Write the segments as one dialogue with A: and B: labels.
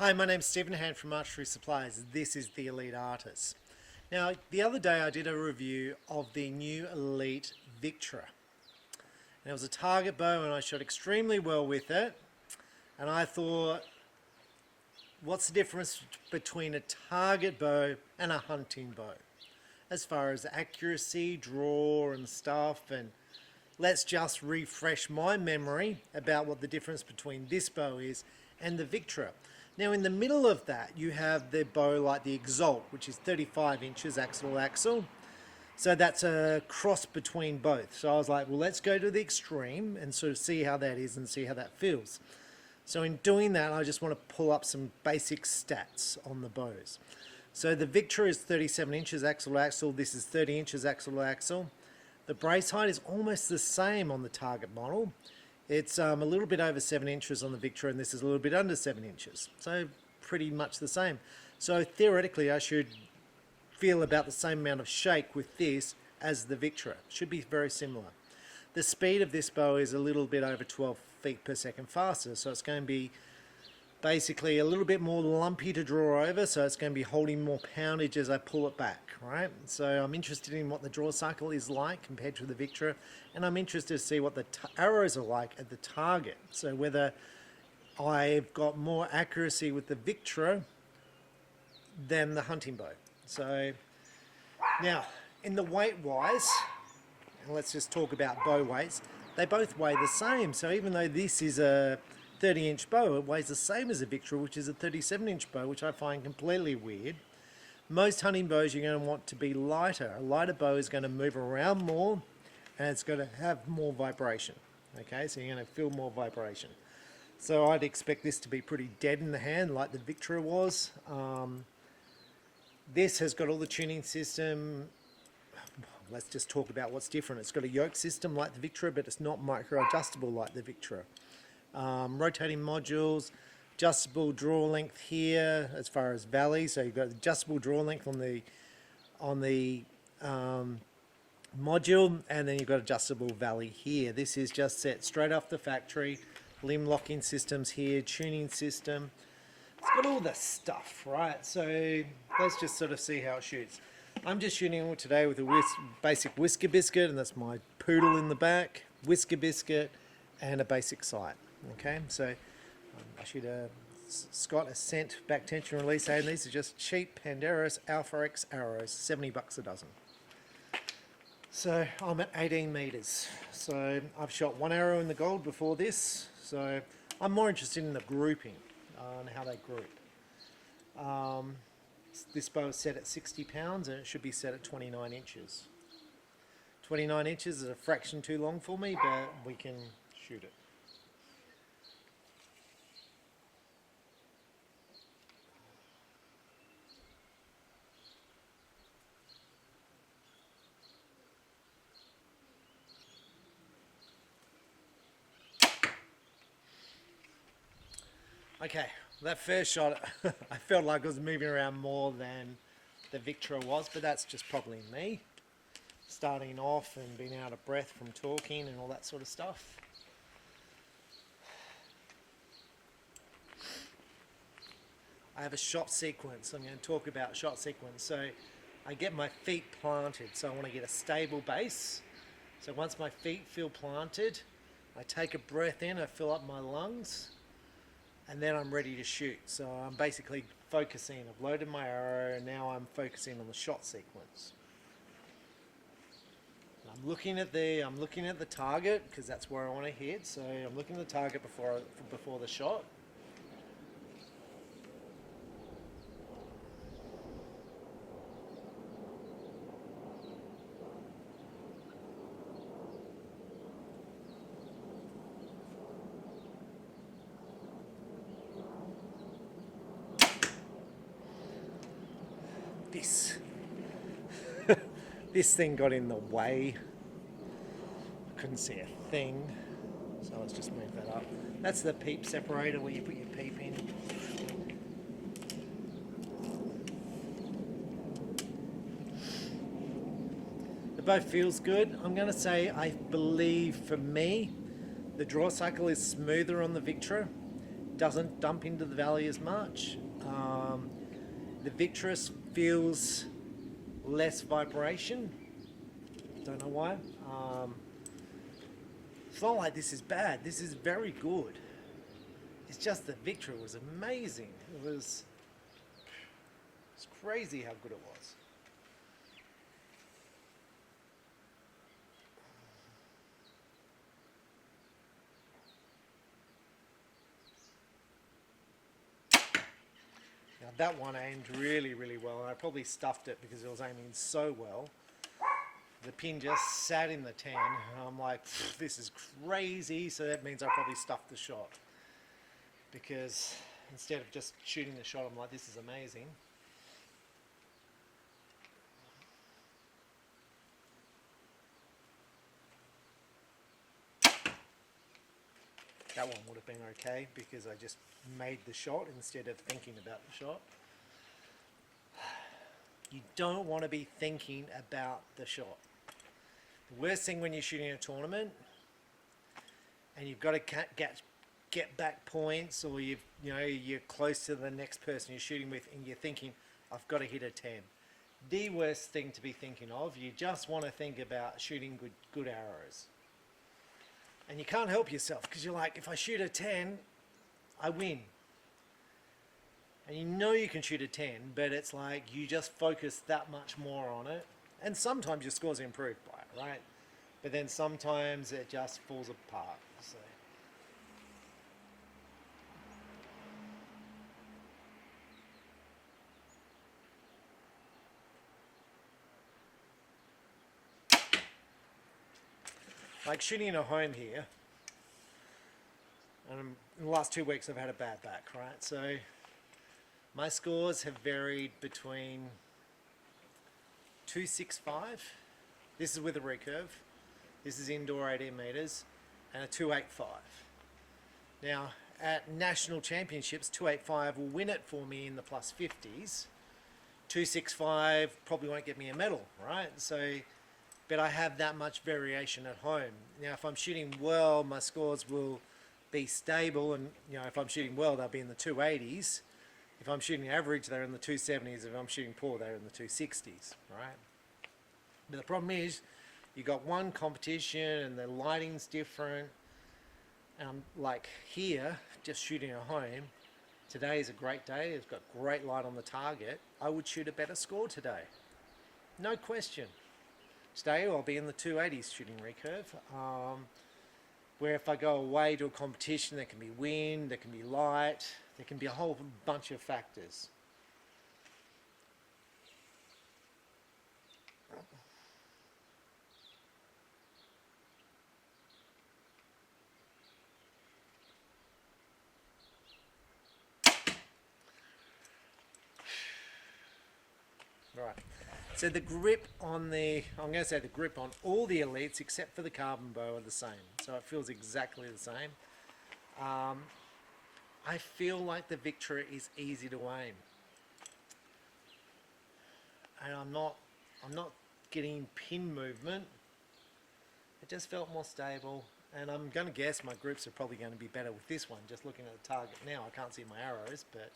A: Hi, my name's Stephen Hand from Archery Supplies. This is the Elite Artus. Now, the other day I did a review of the new Elite Victra. And it was a target bow and I shot extremely well with it. And I thought, what's the difference between a target bow and a hunting bow? As far as accuracy, draw and stuff, and let's just refresh my memory about what the difference between this bow is and the Victra. Now in the middle of that you have the bow like the Exalt, which is 35 inches axle to axle. So that's a cross between both. So I was like, well, let's go to the extreme and sort of see how that is and see how that feels. So in doing that, I just want to pull up some basic stats on the bows. So the Victra is 37 inches axle to axle. This is 30 inches axle to axle. The brace height is almost the same on the target model. It's a little bit over 7 inches on the Victra, and this is a little bit under 7 inches. So pretty much the same. So theoretically, I should feel about the same amount of shake with this as the Victra. Should be very similar. The speed of this bow is a little bit over 12 feet per second faster, so it's going to be basically a little bit more lumpy to draw over, so it's going to be holding more poundage as I pull it back, right? So I'm interested in what the draw cycle is like compared to the Victra, and I'm interested to see what the arrows are like at the target, so whether I've got more accuracy with the Victra than the hunting bow. So now, in the weight wise, and let's just talk about bow weights, they both weigh the same, so even though this is a 30-inch bow, it weighs the same as a Victra, which is a 37-inch bow, which I find completely weird. Most hunting bows you're going to want to be lighter. A lighter bow is going to move around more and it's going to have more vibration. Okay, so you're going to feel more vibration. So I'd expect this to be pretty dead in the hand like the Victra was. This has got all the tuning system. Let's just talk about what's different. It's got a yoke system like the Victra, but it's not micro adjustable like the Victra. Rotating modules, adjustable draw length here as far as valley, so you've got adjustable draw length on the module, and then you've got adjustable valley here. This is just set straight off the factory. Limb locking systems here, tuning system. It's got all the stuff, right? So let's just sort of see how it shoots. I'm just shooting today with a basic whisker biscuit, and that's my poodle in the back, whisker biscuit, and a basic sight. Okay, so I shoot a Scott Ascent back tension release, and these are just cheap Panderos Alpha X arrows, 70 bucks a dozen. So I'm at 18 meters. So I've shot one arrow in the gold before this, so I'm more interested in the grouping and how they group. This bow is set at 60 pounds and it should be set at 29 inches. 29 inches is a fraction too long for me, but we can shoot it. Okay, that first shot, I felt like I was moving around more than the Victra was, but that's just probably me. Starting off and being out of breath from talking and all that sort of stuff. I have a shot sequence. I'm going to talk about shot sequence. So I get my feet planted, so I want to get a stable base. So once my feet feel planted, I take a breath in, I fill up my lungs, and then I'm ready to shoot. So I'm basically focusing. I've loaded my arrow and now I'm focusing on the shot sequence. I'm looking at the target because that's where I want to hit. So I'm looking at the target before the shot. This thing got in the way. I couldn't see a thing, so let's just move that up. That's the peep separator where you put your peep in. The bow feels good. I'm going to say I believe for me the draw cycle is smoother on the Victra. doesn't dump into the valley as much. The Victress feels less vibration. Don't know why. It's not like this is bad. This is very good. It's just the Victra was amazing. It's crazy how good it was. Now that one aimed really, really well, and I probably stuffed it because it was aiming so well. The pin just sat in the 10, and I'm like, this is crazy, so that means I probably stuffed the shot. Because instead of just shooting the shot, I'm like, this is amazing. That one would have been okay because I just made the shot instead of thinking about the shot. You don't want to be thinking about the shot. The worst thing when you're shooting a tournament and you've got to get back points, or you're close to the next person you're shooting with and you're thinking, I've got to hit a 10. The worst thing to be thinking of, you just want to think about shooting good arrows. And you can't help yourself because you're like, if I shoot a 10, I win. And you know you can shoot a 10, but it's like you just focus that much more on it. And sometimes your scores are improved by it, right? But then sometimes it just falls apart. So. Like shooting in a home here, and in the last 2 weeks I've had a bad back, right? So my scores have varied between 265, this is with a recurve, this is indoor 18 meters, and a 285. Now at national championships, 285 will win it for me in the plus 50s. 265 probably won't get me a medal, right? So, but I have that much variation at home. Now if I'm shooting well, my scores will be stable, and if I'm shooting well, they'll be in the 280s. If I'm shooting average, they're in the 270s. If I'm shooting poor, they're in the 260s, right? But the problem is, you got one competition and the lighting's different. Like here, just shooting at home, today is a great day. It's got great light on the target. I would shoot a better score today. No question. Today I'll be in the 280s shooting recurve. Where if I go away to a competition, there can be wind, there can be light, there can be a whole bunch of factors. Right. So the grip on the, I'm going to say the grip on all the Elites except for the carbon bow are the same. So it feels exactly the same. I feel like the Victra is easy to aim. And I'm not getting pin movement. It just felt more stable. And I'm going to guess my grips are probably going to be better with this one. Just looking at the target now, I can't see my arrows, but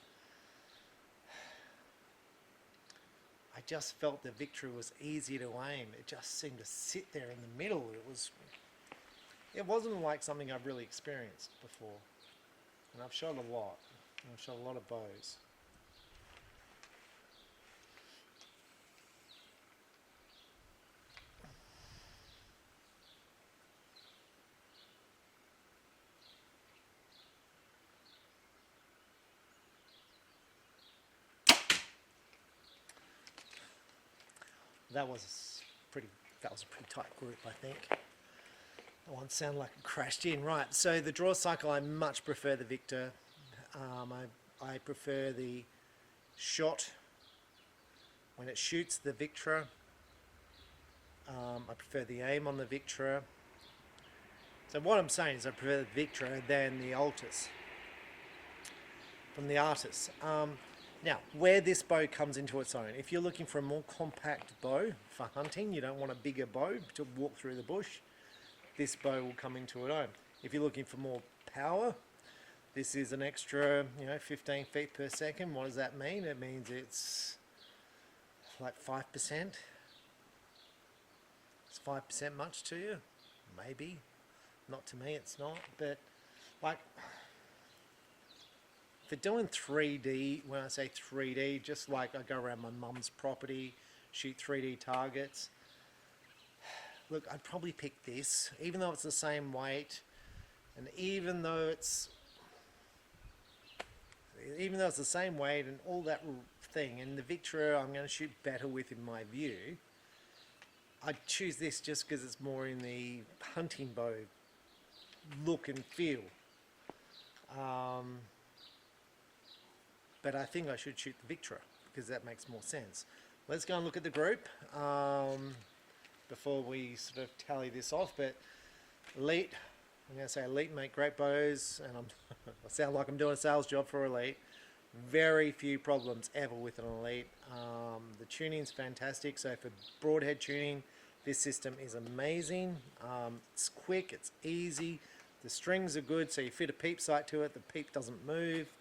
A: I just felt the Victra was easy to aim. It just seemed to sit there in the middle. It wasn't like something I've really experienced before. And I've shot a lot. I've shot a lot of bows. That was a pretty tight group, I think. That one sounded like it crashed in. Right, so the draw cycle, I much prefer the Victra. I prefer the shot when it shoots the Victra. I prefer the aim on the Victra. So what I'm saying is I prefer the Victra than the Artus. From the Artus. Now, where this bow comes into its own, if you're looking for a more compact bow for hunting, you don't want a bigger bow to walk through the bush, this bow will come into its own. If you're looking for more power, This is an extra, 15 feet per second. What does that mean? It means it's like 5%. Is 5% much to you? Maybe. Not to me, it's not. But like, for doing 3D, when I say 3D, just like I go around my mum's property, shoot 3D targets. Look, I'd probably pick this, even though it's the same weight, and even though it's the same weight and all that thing, and the Victra I'm going to shoot better with in my view, I'd choose this just because it's more in the hunting bow look and feel. But I think I should shoot the Victra because that makes more sense. Let's go and look at the group before we sort of tally this off. But Elite, I'm going to say Elite make great bows, and I sound like I'm doing a sales job for Elite. Very few problems ever with an Elite. The tuning's fantastic, so for broadhead tuning, this system is amazing. It's quick, it's easy, the strings are good, so you fit a peep sight to it, the peep doesn't move.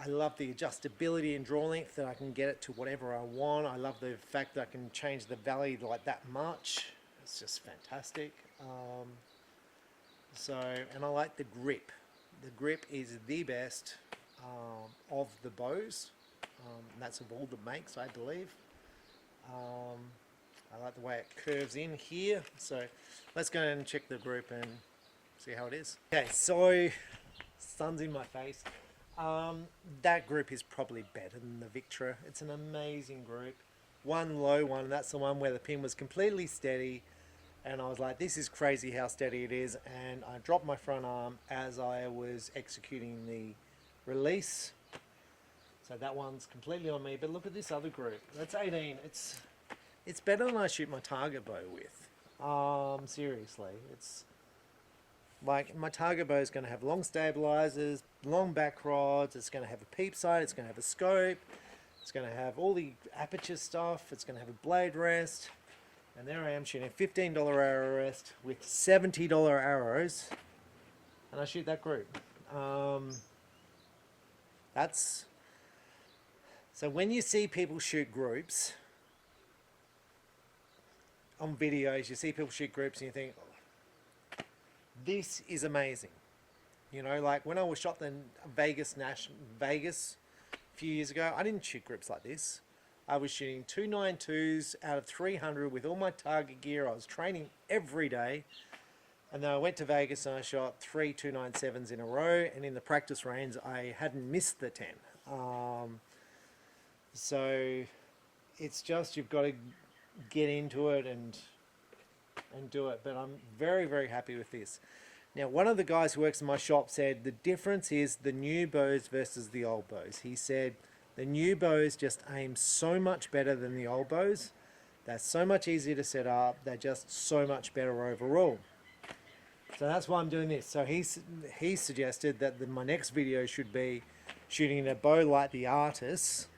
A: I love the adjustability and draw length, that I can get it to whatever I want. I love the fact that I can change the valley like that much. It's just fantastic. And I like the grip. The grip is the best of the bows. That's of all the makes, I believe. I like the way it curves in here. So let's go and check the group and see how it is. Okay, so sun's in my face. That group is probably better than the Victra. It's an amazing group. One low one, that's the one where the pin was completely steady, and I was like, this is crazy how steady it is, and I dropped my front arm as I was executing the release. So that one's completely on me, but look at this other group. That's 18. It's better than I shoot my target bow with. Seriously, it's like my target bow is going to have long stabilizers, long back rods, it's going to have a peep sight, it's going to have a scope, it's going to have all the aperture stuff, it's going to have a blade rest, and there I am shooting a $15 arrow rest with $70 arrows, and I shoot that group. So when you see people shoot groups on videos, you see people shoot groups and you think, this is amazing. Like when I was shot in Vegas a few years ago, I didn't shoot groups like this. I was shooting 292s out of 300 with all my target gear. I was training every day. And then I went to Vegas and I shot 3 297s in a row. And in the practice range, I hadn't missed the 10. So it's just, you've got to get into it and do it. But I'm very, very happy with this. Now, one of the guys who works in my shop said the difference is the new bows versus the old bows. He said the new bows just aim so much better than the old bows. They're so much easier to set up. They're just so much better overall. So that's why I'm doing this. So he suggested that my next video should be shooting a bow like the Artus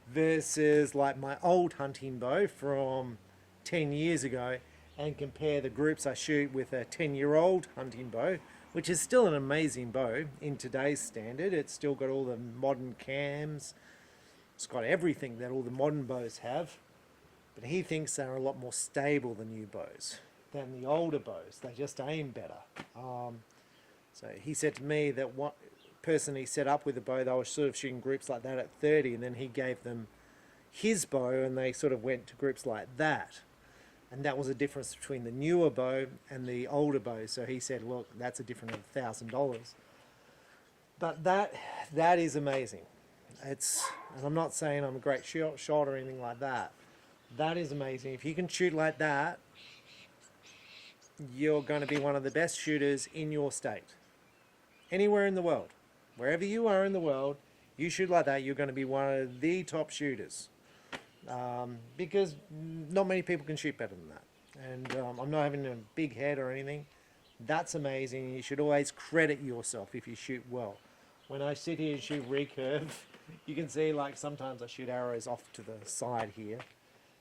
A: versus like my old hunting bow from 10 years ago, and compare the groups I shoot with a 10-year-old hunting bow, which is still an amazing bow in today's standard. It's still got all the modern cams. It's got everything that all the modern bows have. But he thinks they're a lot more stable, the new bows, than the older bows. They just aim better. So he said to me that one person he set up with a bow, they were sort of shooting groups like that at 30, and then he gave them his bow and they sort of went to groups like that. And that was a difference between the newer bow and the older bow. So he said, look, that's a difference of $1,000. But that is amazing. And I'm not saying I'm a great shot or anything like that. That is amazing. If you can shoot like that, you're going to be one of the best shooters in your state. Anywhere in the world. Wherever you are in the world, you shoot like that, you're going to be one of the top shooters. Because not many people can shoot better than that. And I'm not having a big head or anything. That's amazing. You should always credit yourself if you shoot well. When I sit here and shoot recurve, you can see like sometimes I shoot arrows off to the side here.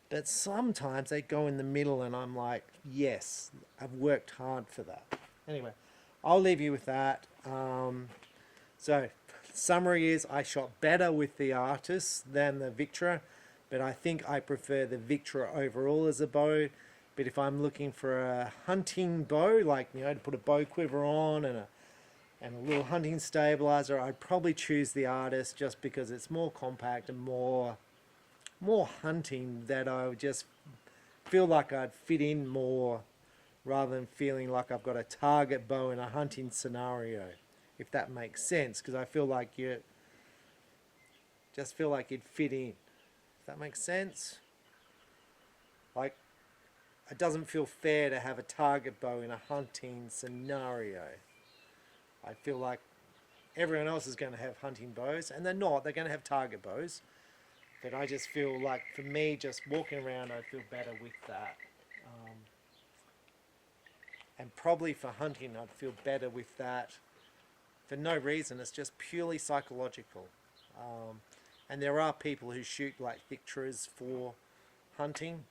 A: But sometimes they go in the middle and I'm like, yes, I've worked hard for that. Anyway, I'll leave you with that. So summary is I shot better with the Artus than the Victra, but I think I prefer the Victra overall as a bow. But if I'm looking for a hunting bow, like, you know, to put a bow quiver on and a little hunting stabilizer, I'd probably choose the Artus just because it's more compact and more hunting, that I would just feel like I'd fit in more rather than feeling like I've got a target bow in a hunting scenario, if that makes sense, because I feel like you'd fit in. If that makes sense? Like, it doesn't feel fair to have a target bow in a hunting scenario. I feel like everyone else is going to have hunting bows, and they're not. They're going to have target bows. But I just feel like, for me, just walking around, I feel better with that. And probably for hunting, I'd feel better with that for no reason. It's just purely psychological. And there are people who shoot like Victras for hunting,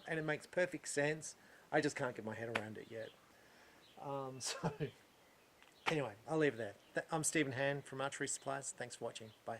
A: and it makes perfect sense. I just can't get my head around it yet. So anyway, I'll leave it there. I'm Stephen Hand from Archery Supplies. Thanks for watching. Bye.